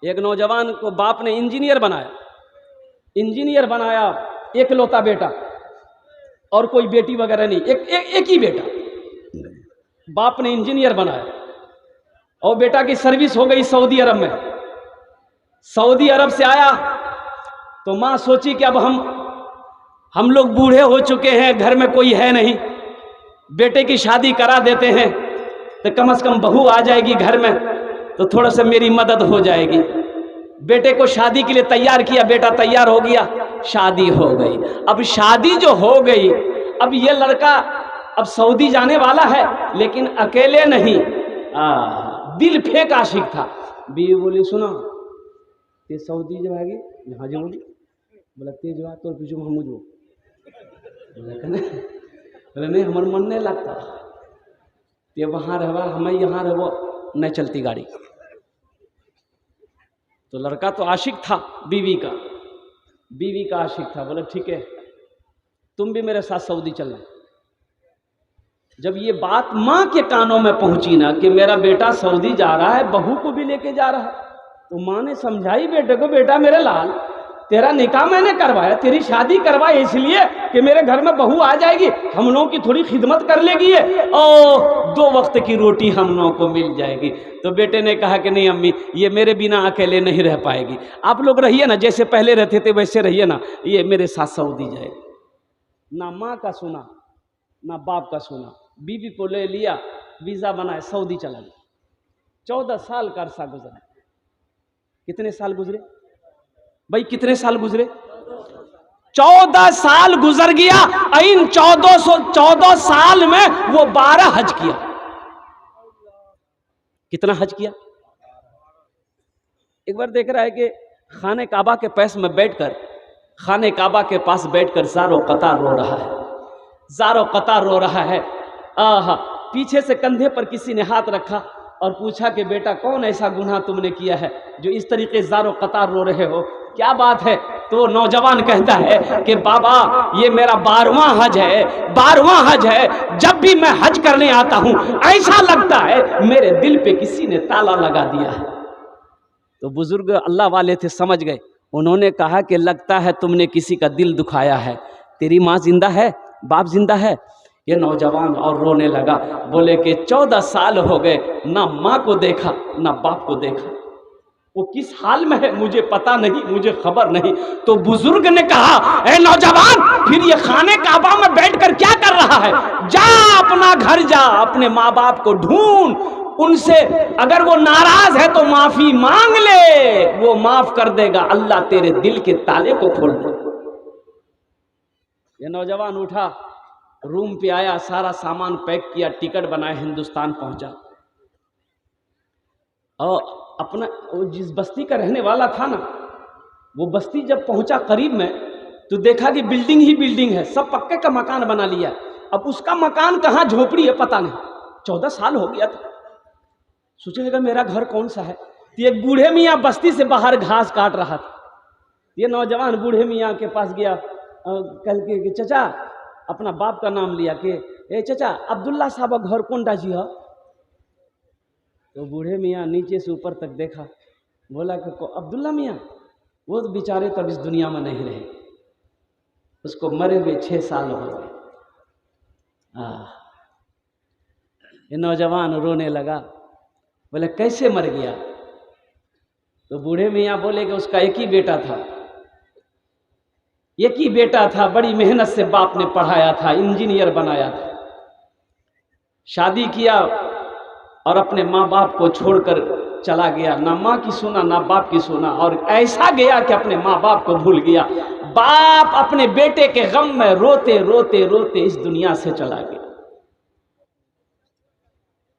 एक नौजवान को बाप ने इंजीनियर बनाया, एकलौता बेटा, और कोई बेटी वगैरह नहीं, एक ही बेटा। बाप ने इंजीनियर बनाया और बेटा की सर्विस हो गई सऊदी अरब में। सऊदी अरब से आया तो माँ सोची कि अब हम लोग बूढ़े हो चुके हैं, घर में कोई है नहीं, बेटे की शादी करा देते हैं तो कम से कम बहू आ जाएगी घर में तो थोड़ा सा मेरी मदद हो जाएगी। बेटे को शादी के लिए तैयार किया, बेटा तैयार हो गया, शादी हो गई। अब शादी जो हो गई, अब ये लड़का अब सऊदी जाने वाला है, लेकिन अकेले नहीं, दिल फेंक आशिक था। बीवी बोली सुना ते सऊदी जब आएगी यहाँ जो बोली, बोला तेज बात तो पीछे हम जो बोले नहीं हमार मन नहीं लगता, ये वहाँ रहवा हमें यहाँ रहो, नहीं चलती गाड़ी। तो लड़का तो आशिक था बीवी का आशिक था। बोले ठीक है तुम भी मेरे साथ सऊदी चलना। जब ये बात माँ के कानों में पहुंची ना कि मेरा बेटा सऊदी जा रहा है, बहू को भी लेके जा रहा है, तो माँ ने समझाई बेटे को, बेटा मेरे लाल तेरा निकाह मैंने करवाया, तेरी शादी करवाई इसलिए कि मेरे घर में बहू आ जाएगी, हम लोगों की थोड़ी खिदमत कर लेगी और 2 वक्त की रोटी हम लोगों को मिल जाएगी। तो बेटे ने कहा कि नहीं अम्मी, ये मेरे बिना अकेले नहीं रह पाएगी, आप लोग रहिए ना, जैसे पहले रहते थे वैसे रहिए ना, ये मेरे साथ सऊदी जाएगी। ना माँ का सुना ना बाप का सुना, बीवी को ले लिया, वीज़ा बनाए, सऊदी चला गया। 14 साल का अरसा गुजरा। कितने साल गुजरे भाई, कितने साल गुजरे? 14 साल गुजर गया। इन 14 साल में वो 12 हज किया। कितना हज किया? एक बार देख रहा है कि खाने काबा के पास में बैठकर, खाने काबा के पास बैठकर ज़ारो कतार रो रहा है, ज़ारो कतार रो रहा है। पीछे से कंधे पर किसी ने हाथ रखा और पूछा कि बेटा कौन ऐसा गुनाह तुमने किया है जो इस तरीके ज़ारो कतार रो रहे हो, क्या बात है? तो नौजवान कहता है कि बाबा ये मेरा 12वां हज है, 12वां हज है। जब भी मैं हज करने आता हूं ऐसा लगता है मेरे दिल पे किसी ने ताला लगा दिया है। तो बुजुर्ग अल्लाह वाले थे, समझ गए। उन्होंने कहा कि लगता है तुमने किसी का दिल दुखाया है, तेरी माँ जिंदा है, बाप जिंदा है? ये नौजवान और रोने लगा, बोले कि 14 साल हो गए, ना माँ को देखा ना बाप को देखा, वो किस हाल में है मुझे पता नहीं, मुझे खबर नहीं। तो बुजुर्ग ने कहा ए नौजवान, फिर ये खाने काबा में बैठकर क्या कर रहा है? जा अपना घर जा, अपने माँ बाप को ढूंढ, उनसे अगर वो नाराज है तो माफी मांग ले, वो माफ कर देगा, अल्लाह तेरे दिल के ताले को खोल दे। ये नौजवान उठा, रूम पे आया, सारा सामान पैक किया, टिकट बनाया, हिंदुस्तान पहुंचा। और अपना वो जिस बस्ती का रहने वाला था ना, वो बस्ती जब पहुंचा करीब में तो देखा कि बिल्डिंग ही बिल्डिंग है, सब पक्के का मकान बना लिया। अब उसका मकान कहाँ, झोपड़ी है, पता नहीं। 14 साल हो गया था, सोचने लगा मेरा घर कौन सा है। तो एक बूढ़े मियाँ बस्ती से बाहर घास काट रहा था। ये नौजवान बूढ़े मियाँ के पास गया, कल के कि चचा, अपना बाप का नाम लिया कि ए चचा अब्दुल्ला साहब घर कौन डाजी है? तो बूढ़े मियाँ नीचे से ऊपर तक देखा, बोला कि अब्दुल्ला मियाँ, वो तो बेचारे तब इस दुनिया में नहीं रहे, उसको मरे हुए 6 साल हो गए। ये नौजवान रोने लगा, बोले कैसे मर गया? तो बूढ़े मियाँ बोले कि उसका एक ही बेटा था, एक ही बेटा था, बड़ी मेहनत से बाप ने पढ़ाया था, इंजीनियर बनाया था, शादी किया और अपने माँ बाप को छोड़कर चला गया, ना माँ की सुना ना बाप की सुना, और ऐसा गया कि अपने माँ बाप को भूल गया। बाप अपने बेटे के गम में रोते रोते रोते इस दुनिया से चला गया।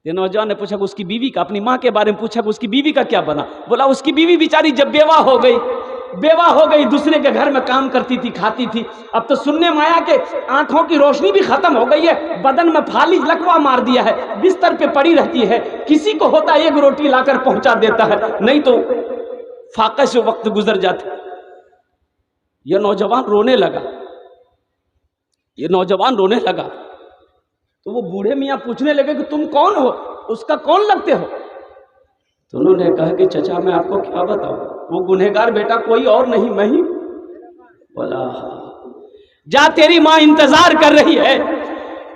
ये नौजवान ने पूछा कि उसकी बीवी का, अपनी माँ के बारे में पूछा कि उसकी बीवी का क्या बना? बोला उसकी बीवी बेचारी जब बेवा हो गई, दूसरे के घर में काम करती थी, खाती थी। अब तो सुनने में आया कि आंखों की रोशनी भी खत्म हो गई है, बदन में फालिज लकवा मार दिया है, बिस्तर पे पड़ी रहती है, किसी को होता एक रोटी लाकर पहुंचा देता है, नहीं तो फाके से वक्त गुजर जाता। यह नौजवान रोने लगा, तो वो बूढ़े मियाँ पूछने लगे कि तुम कौन हो, उसका कौन लगते हो? तो उन्होंने कहा कि चचा मैं आपको क्या बताऊं, वो गुनहगार बेटा कोई और नहीं मैं ही। बोला हाँ। जा तेरी माँ इंतजार कर रही है,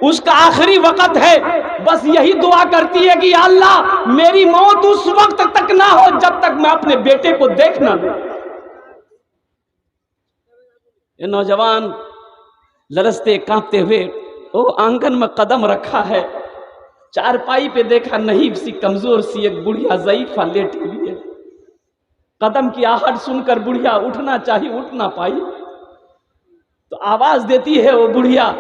उसका आखिरी वक्त है, बस यही दुआ करती है कि या अल्लाह मेरी मौत उस वक्त तक ना हो जब तक मैं अपने बेटे को देख ना लूं। ये नौजवान लरसते कांपते हुए वो आंगन में कदम रखा है, चारपाई पे देखा नहीं सी कमजोर सी एक बुढ़िया ज़ईफ़ा लेटी हुई है। कदम की आहट सुनकर बुढ़िया उठना चाहिए, उठ ना पाई, तो आवाज देती है वो बुढ़िया,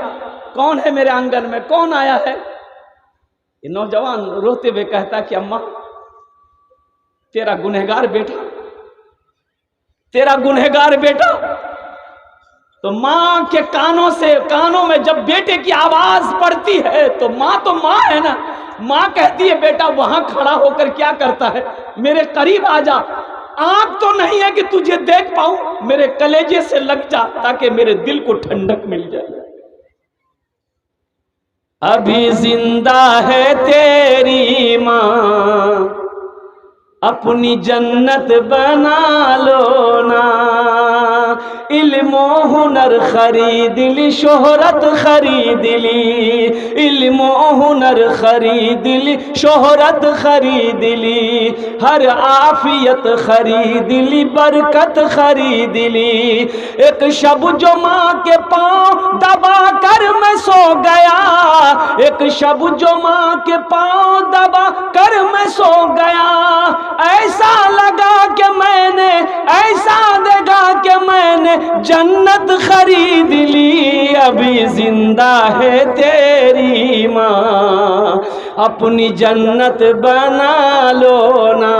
कौन है मेरे आंगन में, कौन आया है? ये नौजवान रोते हुए कहता कि अम्मा तेरा गुनहगार बेटा, तेरा गुनहगार बेटा। तो माँ के कानों में जब बेटे की आवाज पड़ती है तो माँ है ना, माँ कहती है बेटा वहां खड़ा होकर क्या करता है, मेरे करीब आ जा, आंख तो नहीं है कि तुझे देख पाऊं, मेरे कलेजे से लग जा ताकि मेरे दिल को ठंडक मिल जाए। अभी जिंदा है तेरी माँ, अपनी जन्नत बना लो ना, इल्म हुनर खरीद ली, शोहरत खरीद ली, इल्म हुनर खरीद ली, शोहरत खरीद ली, हर आफियत खरीद ली, बरकत खरीद ली। एक शब जो माँ के पाँव दबा कर मैं सो गया, एक शब जो माँ के पाँव दबा कर मैं सो गया, ऐसा लगा कि मैंने, ऐसा देखा कि मैंने जन्नत खरीद ली। अभी जिंदा है तेरी माँ, अपनी जन्नत बना लो ना,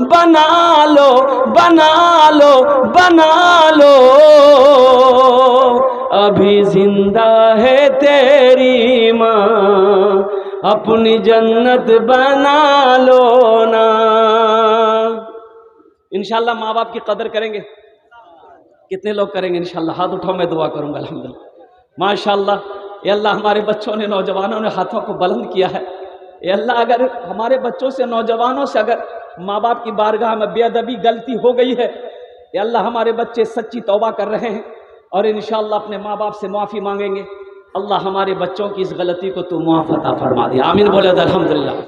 बना लो बना लो बना लो, अभी जिंदा है तेरी माँ, अपनी जन्नत बना लो ना। इंशाल्लाह माँ बाप की कदर करेंगे, कितने लोग करेंगे इंशाल्लाह? हाथ उठाओ, मैं दुआ करूंगा। अल्हम्दुलिल्लाह माशाल्लाह। ये अल्लाह हमारे बच्चों ने, नौजवानों ने हाथों को बुलंद किया है। ये अल्लाह अगर हमारे बच्चों से, नौजवानों से अगर माँ बाप की बारगाह में बेअदबी गलती हो गई है, ये अल्लाह हमारे बच्चे सच्ची तौबा कर रहे हैं और इंशाल्लाह अपने माँ बाप से माफ़ी मांगेंगे। अल्लाह हमारे बच्चों की इस गलती को तू मुआफ़ अता फरमा दे, आमीन बोले अल्हम्दुलिल्लाह।